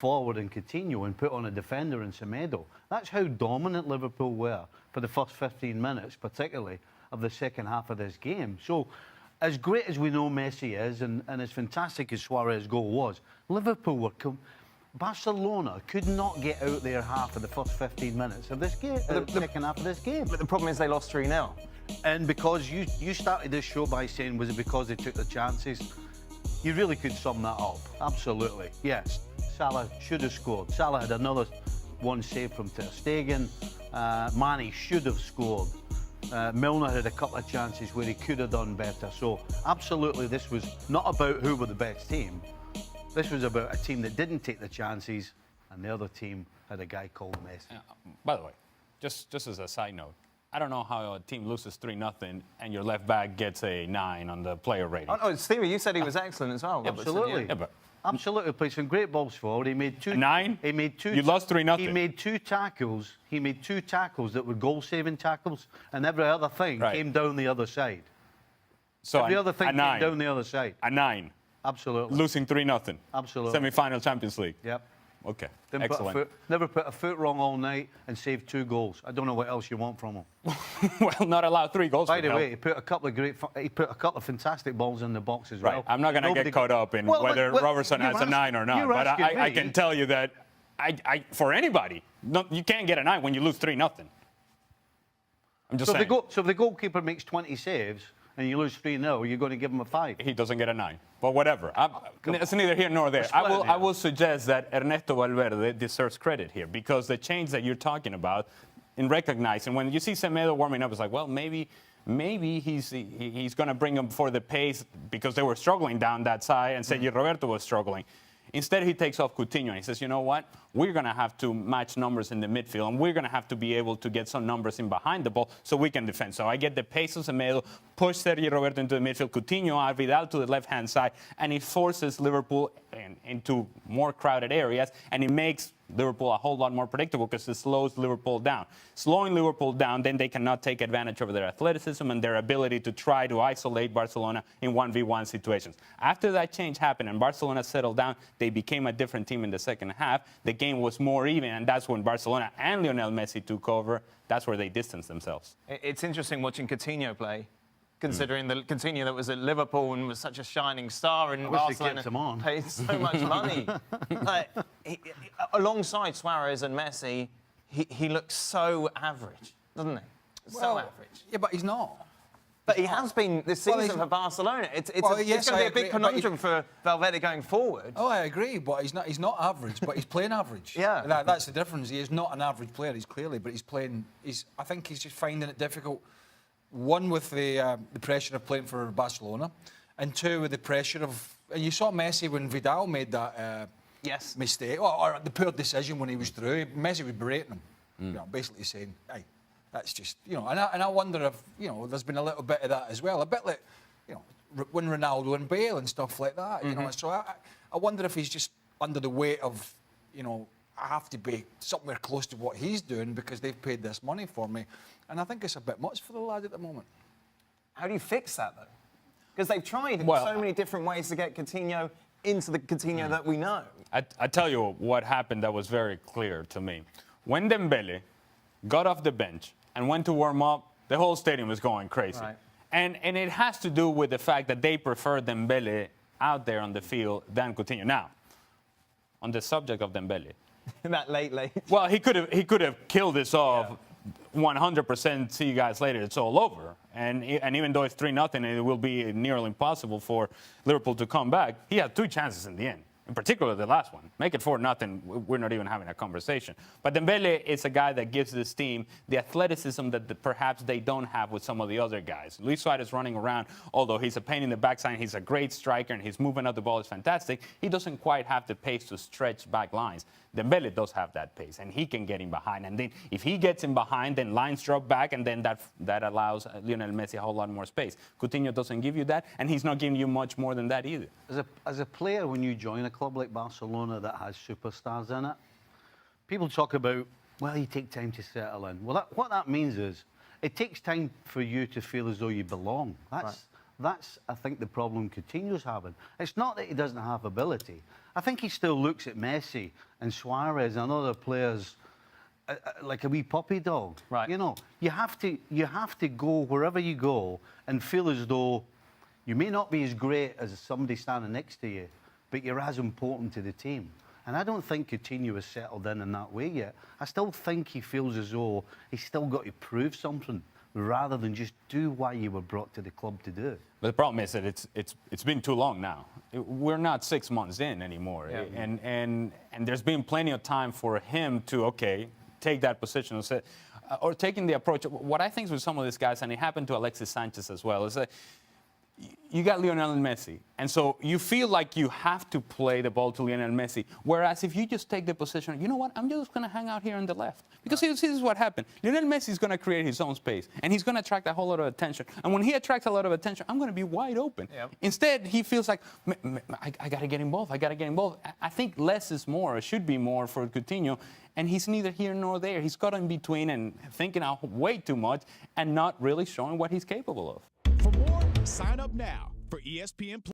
forward in Coutinho and put on a defender in Semedo. That's how dominant Liverpool were for the first 15 minutes, particularly of the second half of this game. So, as great as we know Messi is, and as fantastic as Suarez' goal was, Liverpool were... Barcelona could not get out their half of the first 15 minutes of this game, the second half of this game. But the problem is they lost 3-0. And because you started this show by saying, was it because they took the chances? You really could sum that up. Absolutely. Yes, Salah should have scored. Salah had another one saved from Ter Stegen. Mane should have scored. Milner had a couple of chances where he could have done better. So, absolutely, this was not about who were the best team. This was about a team that didn't take the chances, and the other team had a guy called Messi. By the way, just as a side note, I don't know how a team loses 3-0 and your left back gets a 9 on the player rating. Oh, Stevie, you said he was excellent as well. Absolutely. Yeah, but absolutely, played some great balls forward. He made 2. A 9? He made 2. You lost 3-0. He made 2 tackles. He made 2 tackles that were goal-saving tackles, and every other thing came down the other side. So every other thing came 9. down the other side. A 9. Absolutely. Losing 3-0. Absolutely. Semi-final Champions League. Yep. Okay. Excellent. Never put a foot wrong all night and saved 2 goals. I don't know what else you want from him. Well, not allowed 3 goals. By the way, he put a couple of fantastic balls in the box as well. Right. I'm not going to get caught up in whether Robertson has a 9 or not, but I can tell you that for anybody, you can't get a 9 when you lose 3-0. I'm just saying. So if the goalkeeper makes 20 saves and you lose 3-0, you're going to give him a 5. He doesn't get a 9. But whatever. It's neither here nor there. I will suggest that Ernesto Valverde deserves credit here because the change that you're talking about in recognizing, when you see Semedo warming up, it's like, well, maybe he's going to bring him for the pace because they were struggling down that side and Sergio Roberto was struggling. Instead, he takes off Coutinho and he says, you know what? We're going to have to match numbers in the midfield and we're going to have to be able to get some numbers in behind the ball so we can defend. So I get the pace of Semedo, push Sergio Roberto into the midfield, Coutinho, Vidal to the left-hand side, and he forces Liverpool into more crowded areas and it makes Liverpool a whole lot more predictable because it slows Liverpool down. Slowing Liverpool down, then they cannot take advantage of their athleticism and their ability to try to isolate Barcelona in 1v1 situations. After that change happened and Barcelona settled down, they became a different team in the second half. The game was more even, and that's when Barcelona and Lionel Messi took over. That's where they distanced themselves. It's interesting watching Coutinho play, considering the Coutinho that was at Liverpool and was such a shining star, and Barcelona paid so much money. Alongside Suarez and Messi, he looks so average, doesn't he? So average. Yeah, but he's not. But he has been this season for Barcelona. It's going to be a big conundrum for Valverde going forward. Oh, I agree, but he's not average, but he's playing average. Yeah. That's the difference. He is not an average player, he's clearly, but he's playing... I think he's just finding it difficult. One, with the pressure of playing for Barcelona, and 2, with the pressure of... And you saw Messi when Vidal made that mistake, or the poor decision when he was through. Messi was berating him, you know, basically saying, hey, that's just, you know... And I wonder if, you know, there's been a little bit of that as well. A bit like, you know, when Ronaldo and Bale and stuff like that, you know. So I wonder if he's just under the weight of, you know, I have to be somewhere close to what he's doing because they've paid this money for me. And I think it's a bit much for the lad at the moment. How do you fix that, though? Because they've tried in so many different ways to get Coutinho into the Coutinho that we know. I tell you what happened that was very clear to me. When Dembele got off the bench and went to warm up, the whole stadium was going crazy. Right. And it has to do with the fact that they prefer Dembele out there on the field than Coutinho. Now, on the subject of Dembele, that late. Well, he could have killed this off 100%. See you guys later. It's all over. And even though it's 3-0, it will be nearly impossible for Liverpool to come back. He had 2 chances in the end. In particular, the last one. Make it 4-0, we're not even having a conversation. But Dembele is a guy that gives this team the athleticism that perhaps they don't have with some of the other guys. Luis Suarez running around, although he's a pain in the backside, he's a great striker, and his movement of the ball is fantastic, he doesn't quite have the pace to stretch back lines. Dembele does have that pace, and he can get in behind. And then if he gets in behind, then lines drop back, and then that allows Lionel Messi a whole lot more space. Coutinho doesn't give you that, and he's not giving you much more than that either. As a player, when you join a club like Barcelona that has superstars in it, people talk about, well, you take time to settle in. Well, what that means is it takes time for you to feel as though you belong. That's I think, the problem Coutinho's having. It's not that he doesn't have ability. I think he still looks at Messi and Suarez and other players like a wee puppy dog. Right. You know, you have to go wherever you go and feel as though you may not be as great as somebody standing next to you, but you're as important to the team. And I don't think Coutinho has settled in that way yet. I still think he feels as though he's still got to prove something rather than just do what you were brought to the club to do. But the problem is that it's been too long now. We're not 6 months in anymore. Yeah. And there's been plenty of time for him to, okay, take that position or taking the approach. What I think with some of these guys, and it happened to Alexis Sanchez as well, is that you got Lionel and Messi, and so you feel like you have to play the ball to Lionel Messi. Whereas if you just take the position, you know what, I'm just going to hang out here on the left. Because this is what happened. Lionel Messi is going to create his own space, and he's going to attract a whole lot of attention. And when he attracts a lot of attention, I'm going to be wide open. Yep. Instead, he feels like, I got to get involved. I got to get involved. I think less is more, or should be more for Coutinho. And he's neither here nor there. He's got in between and thinking out way too much and not really showing what he's capable of. For more, sign up now for ESPN+.